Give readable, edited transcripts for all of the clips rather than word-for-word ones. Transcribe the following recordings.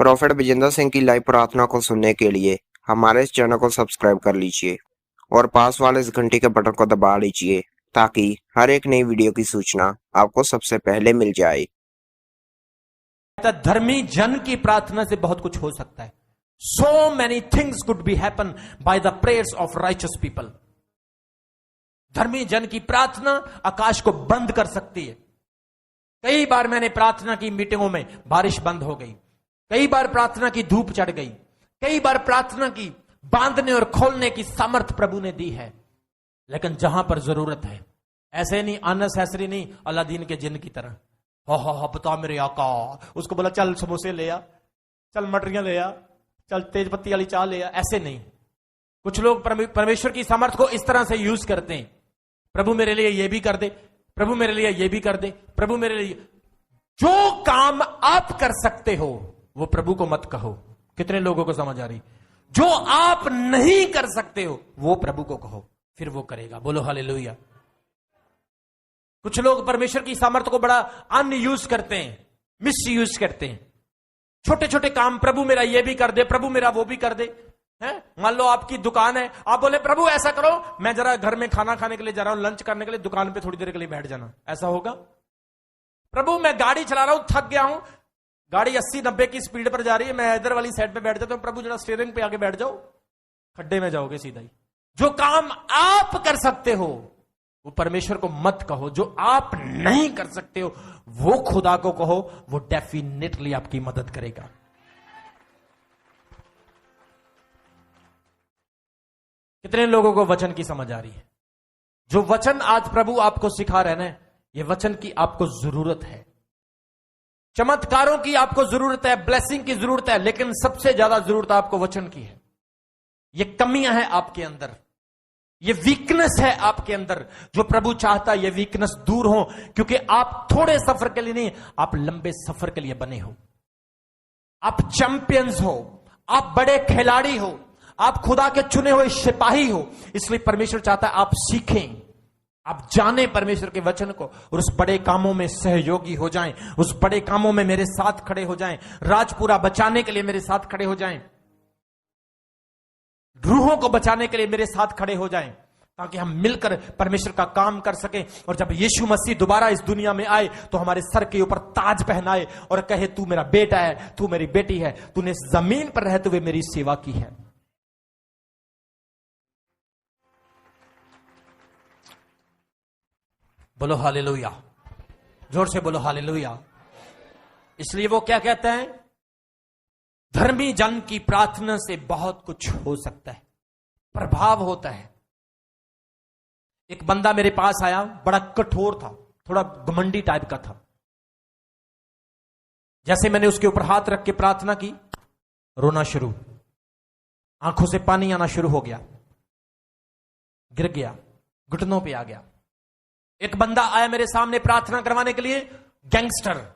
Prophet Vijendra Singh की live प्रार्थना को सुनने के लिए हमारे इस चैनल को सब्सक्राइब कर लीजिए और पास वाले इस घंटी के बटन को दबा लीजिए ताकि हर एक नई वीडियो की सूचना आपको सबसे पहले मिल जाए। धर्मी जन की प्रार्थना से बहुत कुछ हो सकता है। So many things could be happen by the prayers of righteous people. धर्मी जन की प्रार्थना आकाश को बंद कर सकती है। कई बार मैंने प्रार्थना की मीटिंगों में बारिश बंद हो गई, कई बार प्रार्थना की धूप चढ़ गई, कई बार प्रार्थना की बांधने और खोलने की सामर्थ प्रभु ने दी है। लेकिन जहां पर जरूरत है, ऐसे नहीं अननेसेसरी नहीं, अलादीन के जिन की तरह हा बता मेरे आका, उसको बोला चल समोसे ले आ, चल मटरियां ले आ, चल तेज पत्ती वाली चाय ले आ। ऐसे नहीं। कुछ लोग परमेश्वर की सामर्थ को इस तरह से यूज करते हैं, प्रभु मेरे लिए ये भी कर दे, प्रभु मेरे लिए ये भी कर दे, प्रभु मेरे लिए। जो काम आप कर सकते हो वो प्रभु को मत कहो। कितने लोगों को समझ आ रही? जो आप नहीं कर सकते हो वो प्रभु को कहो, फिर वो करेगा। बोलो हालेलुया। कुछ लोग परमेश्वर की सामर्थ्य को बड़ा अनयूज करते हैं, मिस यूज करते हैं। छोटे छोटे काम, प्रभु मेरा ये भी कर दे, प्रभु मेरा वो भी कर दे। है, मान लो आपकी दुकान है, आप बोले प्रभु ऐसा करो, मैं जरा घर में खाना खाने के लिए जा रहा हूं, लंच करने के लिए, दुकान पे थोड़ी देर के लिए बैठ जाना। ऐसा होगा? प्रभु मैं गाड़ी चला रहा हूं, थक गया हूं, गाड़ी 80-90 की स्पीड पर जा रही है, मैं इधर वाली साइड पे बैठ जाता हूं, प्रभु जरा स्टीयरिंग पे आके बैठ जाओ, खड्डे में जाओगे सीधा ही। जो काम आप कर सकते हो वो परमेश्वर को मत कहो, जो आप नहीं कर सकते हो वो खुदा को कहो, वो डेफिनेटली आपकी मदद करेगा। कितने लोगों को वचन की समझ आ रही है? जो वचन आज प्रभु आपको सिखा रहे हैं, ये वचन की आपको जरूरत है। चमत्कारों की आपको जरूरत है, ब्लेसिंग की जरूरत है, लेकिन सबसे ज्यादा जरूरत आपको वचन की है। ये कमियां हैं आपके अंदर, ये वीकनेस है आपके अंदर, जो प्रभु चाहता है ये वीकनेस दूर हो, क्योंकि आप थोड़े सफर के लिए नहीं, आप लंबे सफर के लिए बने हो। आप चैंपियंस हो, आप बड़े खिलाड़ी हो, आप खुदा के चुने हुए सिपाही हो। इसलिए परमेश्वर चाहता है आप सीखें, आप जाने परमेश्वर के वचन को, और उस बड़े कामों में सहयोगी हो जाएं, उस बड़े कामों में मेरे साथ खड़े हो जाएं, राजपुरा बचाने के लिए मेरे साथ खड़े हो जाएं, रूहों को बचाने के लिए मेरे साथ खड़े हो जाएं, ताकि हम मिलकर परमेश्वर का काम कर सकें। और जब यीशु मसीह दोबारा इस दुनिया में आए तो हमारे सर के ऊपर ताज पहनाए और कहे तू मेरा बेटा है, तू मेरी बेटी है, तूने जमीन पर रहते हुए मेरी सेवा की है। बोलो हालेलुया, जोर से बोलो हालेलुया। इसलिए वो क्या कहते हैं? धर्मी जन की प्रार्थना से बहुत कुछ हो सकता है, प्रभाव होता है। एक बंदा मेरे पास आया, बड़ा कठोर था, थोड़ा घमंडी टाइप का था। जैसे मैंने उसके ऊपर हाथ रख के प्रार्थना की, रोना शुरू, आंखों से पानी आना शुरू हो गया, गिर गया, घुटनों पे आ गया। एक बंदा आया मेरे सामने प्रार्थना करवाने के लिए, गैंगस्टर,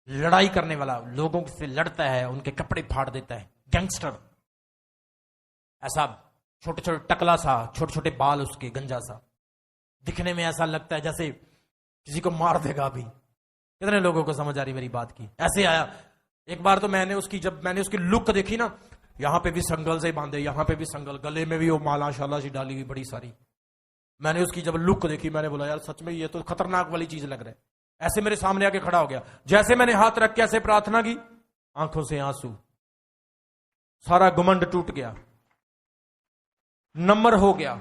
लड़ाई करने वाला, लोगों से लड़ता है, उनके कपड़े फाड़ देता है, गैंगस्टर। ऐसा छोटे छोटे टकला सा, छोटे छोटे बाल उसके, गंजा सा, दिखने में ऐसा लगता है जैसे किसी को मार देगा अभी। कितने लोगों को समझ आ रही मेरी बात की? ऐसे आया। एक बार तो जब मैंने उसकी लुक देखी ना, यहां पे भी संगल से बांधे, यहां पे भी संगल, गले में भी वो माला शाला सी डाली हुई बड़ी सारी। मैंने उसकी जब लुक देखी, मैंने बोला यार सच में ये तो खतरनाक वाली चीज लग रहा है। ऐसे मेरे सामने आके खड़ा हो गया, जैसे मैंने हाथ रख के ऐसे प्रार्थना की, आंखों से आंसू, सारा घमंड टूट गया, नम्र हो गया,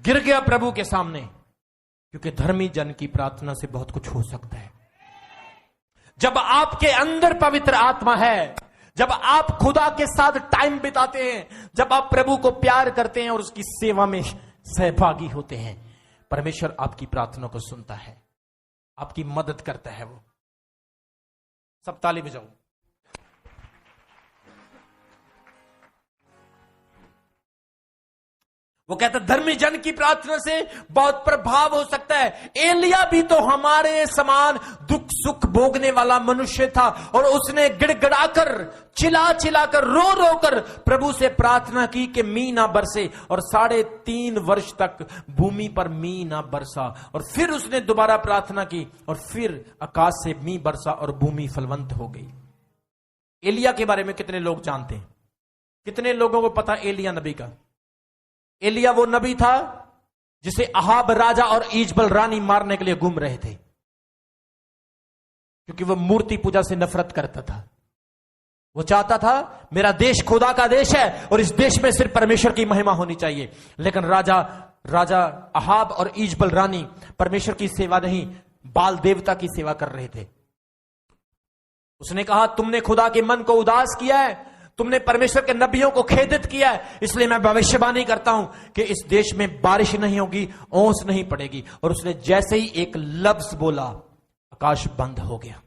गिर गया प्रभु के सामने। क्योंकि धर्मी जन की प्रार्थना से बहुत कुछ हो सकता है। जब आपके अंदर पवित्र आत्मा है, जब आप खुदा के साथ टाइम बिताते हैं, जब आप प्रभु को प्यार करते हैं और उसकी सेवा में सहभागी होते हैं, परमेश्वर आपकी प्रार्थना को सुनता है, आपकी मदद करता है। वो सब ताली बजाओ। वो कहता धर्मी जन की प्रार्थना से बहुत प्रभाव हो सकता है। एलिया भी तो हमारे समान दुख सुख भोगने वाला मनुष्य था और उसने गिड़गिड़ाकर चिल्लाकर रो रो कर प्रभु से प्रार्थना की कि मी ना बरसे, और 3.5 वर्ष तक भूमि पर मी ना बरसा। और फिर उसने दोबारा प्रार्थना की और फिर आकाश से मी बरसा और भूमि फलवंत हो गई। एलिया के बारे में कितने लोग जानते हैं? कितने लोगों को पता एलिया नबी का? एलिया वो नबी था जिसे अहाब राजा और ईजबल रानी मारने के लिए घूम रहे थे, क्योंकि वह मूर्ति पूजा से नफरत करता था। वो चाहता था मेरा देश खुदा का देश है और इस देश में सिर्फ परमेश्वर की महिमा होनी चाहिए। लेकिन राजा अहाब और ईजबल रानी परमेश्वर की सेवा नहीं, बाल देवता की सेवा कर रहे थे। उसने कहा तुमने खुदा के मन को उदास किया है, तुमने परमेश्वर के नबियों को खेदित किया है, इसलिए मैं भविष्यवाणी करता हूं कि इस देश में बारिश नहीं होगी, ओस नहीं पड़ेगी। और उसने जैसे ही एक लफ्ज बोला, आकाश बंद हो गया।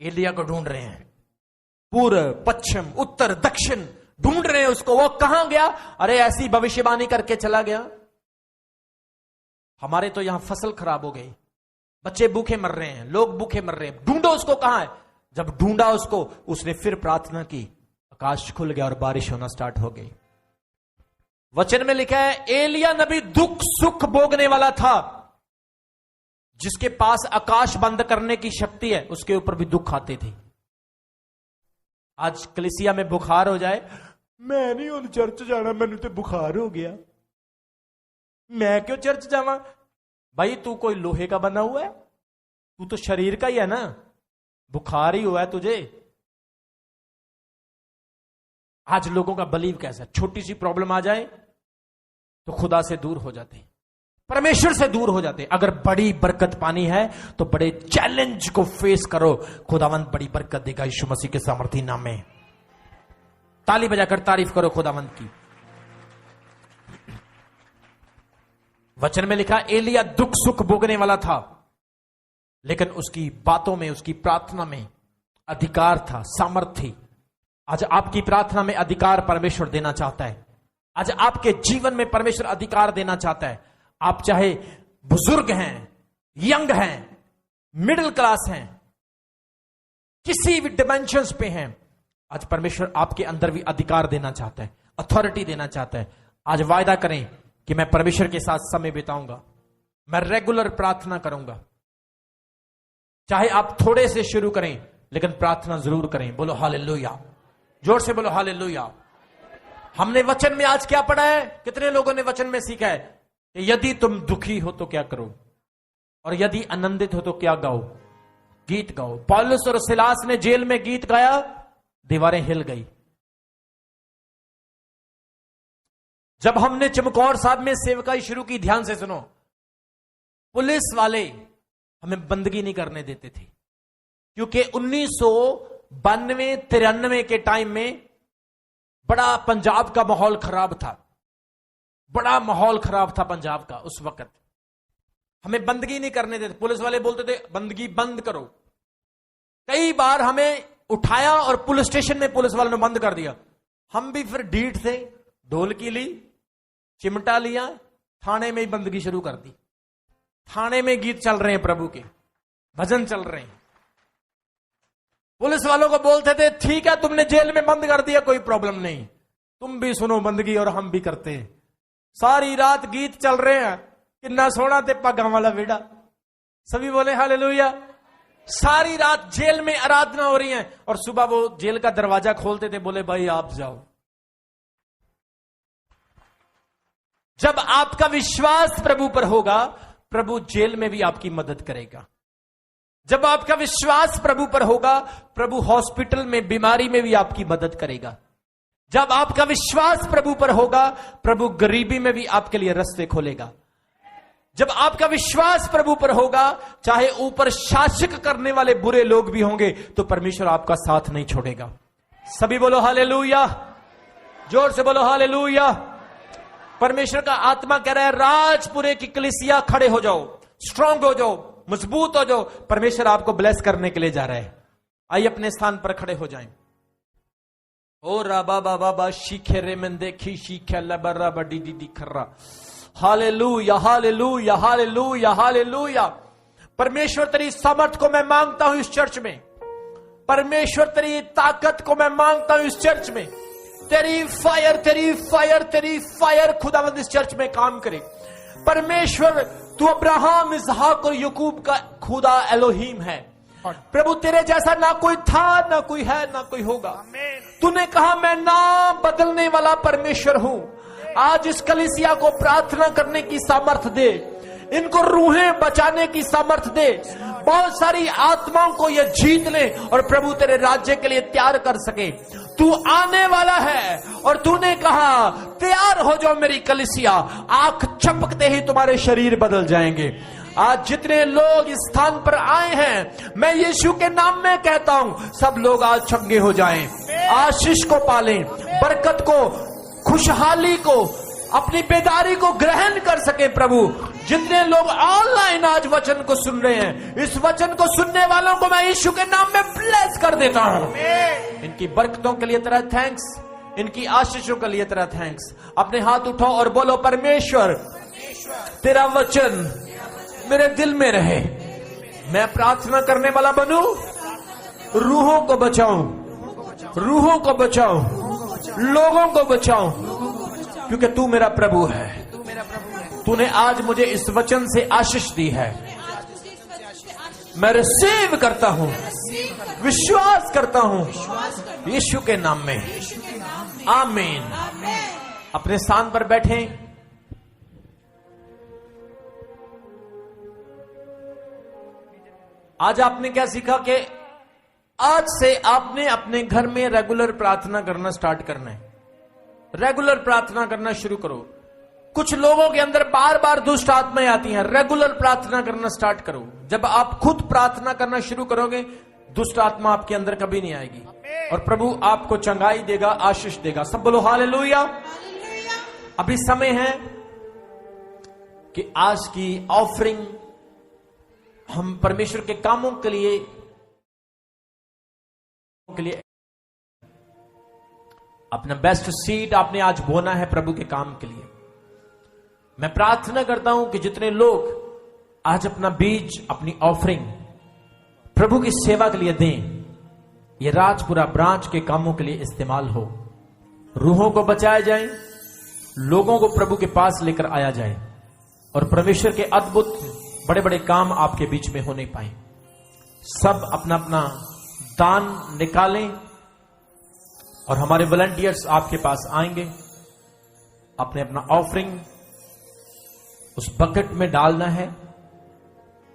एलिया को ढूंढ रहे हैं, पूर्व पश्चिम उत्तर दक्षिण ढूंढ रहे हैं उसको। वो कहां गया? अरे ऐसी भविष्यवाणी करके चला गया। हमारे तो यहां फसल खराब हो गई, बच्चे भूखे मर रहे हैं, लोग भूखे मर रहे हैं। ढूंढो उसको, कहां है? जब ढूंढा उसको, उसने फिर प्रार्थना की, आकाश खुल गया और बारिश होना स्टार्ट हो गई। वचन में लिखा है एलिया नबी दुख सुख भोगने वाला था। जिसके पास आकाश बंद करने की शक्ति है उसके ऊपर भी दुख आते थे। आज कलीसिया में बुखार हो जाए, मैं नहीं उन चर्च जाना, मैंने तो बुखार हो गया, मैं क्यों चर्च जावा? भाई तू कोई लोहे का बना हुआ है? तू तो शरीर का ही है ना, बुखार ही हुआ है तुझे। आज लोगों का बिलीव कैसा, छोटी सी प्रॉब्लम आ जाए तो खुदा से दूर हो जाते, परमेश्वर से दूर हो जाते। अगर बड़ी बरकत पानी है तो बड़े चैलेंज को फेस करो, खुदावंत बड़ी बरकत देगा यीशु मसीह के सामर्थी नाम में। ताली बजाकर तारीफ करो खुदावंत की। वचन में लिखा एलिया दुख सुख भोगने वाला था, लेकिन उसकी बातों में, उसकी प्रार्थना में अधिकार था, सामर्थ्य थी। आज आपकी प्रार्थना में अधिकार परमेश्वर देना चाहता है। आज आपके जीवन में परमेश्वर अधिकार देना चाहता है। आप चाहे बुजुर्ग हैं, यंग हैं, मिडिल क्लास हैं, किसी भी डिमेंशंस पे हैं, आज परमेश्वर आपके अंदर भी अधिकार देना चाहता है, अथॉरिटी देना चाहता है। आज वायदा करें कि मैं परमेश्वर के साथ समय बिताऊंगा, मैं रेगुलर प्रार्थना करूंगा। चाहे आप थोड़े से शुरू करें, लेकिन प्रार्थना जरूर करें। बोलो हालेलुया, जोर से बोलो हालेलुया। हमने वचन में आज क्या पढ़ा है? कितने लोगों ने वचन में सीखा है कि यदि तुम दुखी हो तो क्या करो, और यदि आनंदित हो तो क्या गाओ? गीत गाओ। पौलुस और सिलास ने जेल में गीत गाया, दीवारें हिल गई। जब हमने चमकौर साहब में सेवकाई शुरू की, ध्यान से सुनो, पुलिस वाले हमें बंदगी नहीं करने देते थे, क्योंकि 1992-93 के टाइम में बड़ा पंजाब का माहौल खराब था, बड़ा माहौल खराब था पंजाब का उस वक्त। हमें बंदगी नहीं करने देते, पुलिस वाले बोलते थे बंदगी बंद करो। कई बार हमें उठाया और पुलिस स्टेशन में पुलिस वालों ने बंद कर दिया। हम भी फिर ढीठ थे, ढोलकी ली, चिमटा लिया, थाने में ही बंदगी शुरू कर दी। थाने में गीत चल रहे हैं, प्रभु के भजन चल रहे हैं। पुलिस वालों को बोलते थे ठीक है तुमने जेल में बंद कर दिया, कोई प्रॉब्लम नहीं, तुम भी सुनो बंदगी और हम भी करते हैं। सारी रात गीत चल रहे हैं, किन्ना सोना ते पगा वाला बेड़ा, सभी बोले हालेलुया। सारी रात जेल में आराधना हो रही है और सुबह वो जेल का दरवाजा खोलते थे, बोले भाई आप जाओ। जब आपका विश्वास प्रभु पर होगा, प्रभु जेल में भी आपकी मदद करेगा। जब आपका विश्वास प्रभु पर होगा, प्रभु हॉस्पिटल में बीमारी में भी आपकी मदद करेगा। जब आपका विश्वास प्रभु पर होगा, प्रभु गरीबी में भी आपके लिए रास्ते खोलेगा। जब आपका विश्वास प्रभु पर होगा, चाहे ऊपर शासक करने वाले बुरे लोग भी होंगे, तो परमेश्वर आपका साथ नहीं छोड़ेगा। सभी बोलो हालेलुया, जोर से बोलो हालेलुया। परमेश्वर का आत्मा कह रहा है राजपुरे की कलीसिया खड़े हो जाओ, स्ट्रांग हो जाओ, मजबूत हो जाओ। परमेश्वर आपको ब्लेस करने के लिए जा रहा है। आइए अपने स्थान पर खड़े हो जाएं। ओ राबा बाबा बा शीखे रे मन देखी शीखे लबरा बडी दी खर्रा। Hallelujah hallelujah hallelujah hallelujah. परमेश्वर तेरी सामर्थ को मैं मांगता हूं इस चर्च में। परमेश्वर तेरी ताकत को मैं मांगता हूं इस चर्च में। तेरी फायर तेरी फायर तेरी फायर खुदावंद इस चर्च में काम करे। परमेश्वर तू अब्राहम इसहाक और याकूब का खुदा एलोहीम है। प्रभु तेरे जैसा ना कोई था, ना कोई है, ना कोई होगा। तूने कहा मैं नाम बदलने वाला परमेश्वर हूं। आज इस कलीसिया को प्रार्थना करने की सामर्थ दे, इनको रूहें बचाने की सामर्थ दे, बहुत सारी आत्माओं को ये जीत ले और प्रभु तेरे राज्य के लिए तैयार कर सके। तू आने वाला है और तूने कहा तैयार हो जाओ मेरी कलीसिया। आंख झपकते ही तुम्हारे शरीर बदल जाएंगे। आज जितने लोग इस स्थान पर आए हैं, मैं यीशु के नाम में कहता हूं, सब लोग आज चंगे हो जाएं, आशीष को पालें, बरकत को, खुशहाली को, अपनी बेदारी को ग्रहण कर सके। प्रभु जितने लोग ऑनलाइन आज वचन को सुन रहे हैं, इस वचन को सुनने वालों को मैं यीशु के नाम में ब्लेस कर देता हूं। इनकी बरकतों के लिए तेरा थैंक्स, इनकी आशीषों के लिए तेरा थैंक्स। अपने हाथ उठाओ और बोलो परमेश्वर तेरा वचन मेरे दिल में रहे। मैं प्रार्थना करने वाला बनूं, रूहों को बचाऊं, रूहों को बचाऊं, लोगों को बचाऊं, क्योंकि तू मेरा प्रभु है। तूने आज मुझे इस वचन से आशीष दी है। मैं रिसीव करता हूं, विश्वास करता हूं यीशु के नाम में। आमीन। अपने स्थान पर बैठे। आज आपने क्या सीखा कि आज से आपने अपने घर में रेगुलर प्रार्थना करना स्टार्ट करना है। रेगुलर प्रार्थना करना शुरू करो। कुछ लोगों के अंदर बार बार दुष्ट आत्माएं आती हैं। रेगुलर प्रार्थना करना स्टार्ट करो। जब आप खुद प्रार्थना करना शुरू करोगे, दुष्ट आत्मा आपके अंदर कभी नहीं आएगी और प्रभु आपको चंगाई देगा, आशीष देगा। सब बोलो हालेलुया। अभी समय है कि आज की ऑफरिंग हम परमेश्वर के कामों के लिए अपना बेस्ट सीड आपने आज बोना है प्रभु के काम के लिए। मैं प्रार्थना करता हूं कि जितने लोग आज अपना बीज, अपनी ऑफरिंग प्रभु की सेवा के लिए दें, ये राजपुरा ब्रांच के कामों के लिए इस्तेमाल हो। रूहों को बचाया जाए, लोगों को प्रभु के पास लेकर आया जाए और परमेश्वर के अद्भुत बड़े बड़े काम आपके बीच में होने पाए। सब अपना अपना दान निकालें और हमारे वॉलंटियर्स आपके पास आएंगे। अपने अपना ऑफरिंग उस बकेट में डालना है।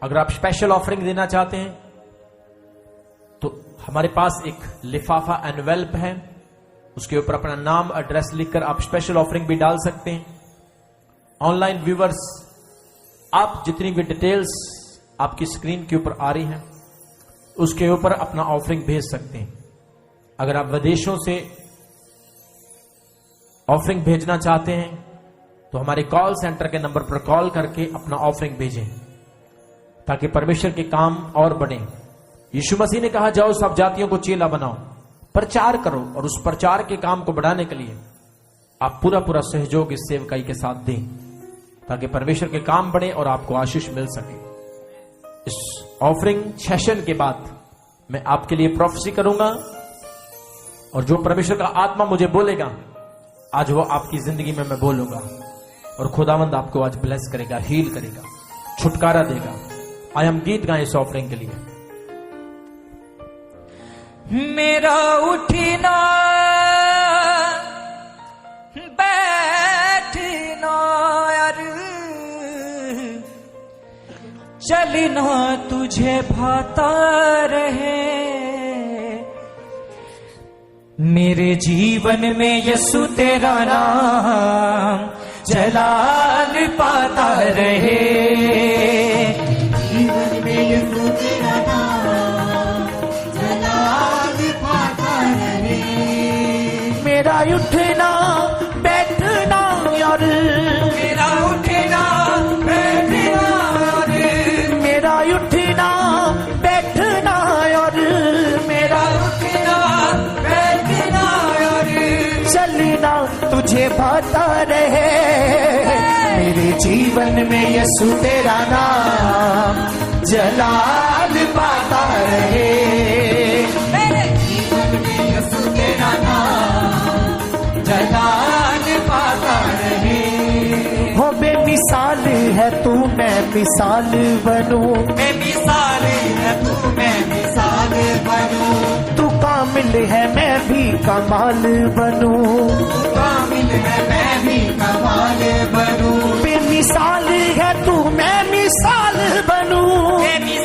अगर आप स्पेशल ऑफरिंग देना चाहते हैं तो हमारे पास एक लिफाफा एनवेल्प है, उसके ऊपर अपना नाम, एड्रेस लिखकर आप स्पेशल ऑफरिंग भी डाल सकते हैं। ऑनलाइन व्यूअर्स, आप जितनी भी डिटेल्स आपकी स्क्रीन के ऊपर आ रही हैं, उसके ऊपर अपना ऑफरिंग भेज सकते हैं। अगर आप विदेशों से ऑफरिंग भेजना चाहते हैं तो हमारे कॉल सेंटर के नंबर पर कॉल करके अपना ऑफरिंग भेजें, ताकि परमेश्वर के काम और बढ़े। यीशु मसीह ने कहा, जाओ सब जातियों को चेला बनाओ, प्रचार करो, और उस प्रचार के काम को बढ़ाने के लिए आप पूरा पूरा सहयोग इस सेवकाई के साथ दें, ताकि परमेश्वर के काम बढ़े और आपको आशीष मिल सके। इस ऑफरिंग सेशन के बाद मैं आपके लिए प्रोफेसी करूंगा और जो परमेश्वर का आत्मा मुझे बोलेगा आज वो आपकी जिंदगी में मैं बोलूंगा और खुदावंद आपको आज ब्लेस करेगा, हील करेगा, छुटकारा देगा। आइए हम गीत गाएं इस ऑफरिंग के लिए। मेरा उठना बैठना यार चलना तुझे भाता रहे, मेरे जीवन में यीशु तेरा नाम जलाल पाता रहे, जीवन में यीशु तेरा नाम जलाल पाता रहे, मेरा उठना बैठना यार, मेरा उठना बैठना यार, मेरा उठना बैठना यार, मेरा उठना बैठना यार, भाता रहे। मेरे जीवन में यीशु तेरा नाम जलाल पाता रहे। मेरे जीवन में यीशु तेरा नाम जलाल पाता रहे। हो बेमिसाल है तू, मैं मिसाल बनूं। बेमिसाल है तू, मैं मिसाल बनूं। तू कामिल है मैं भी कमाल बनूं। कामिल है मैं भी कमाल बनूं। बेमिसाल है तू, मैं मिसाल बनूं।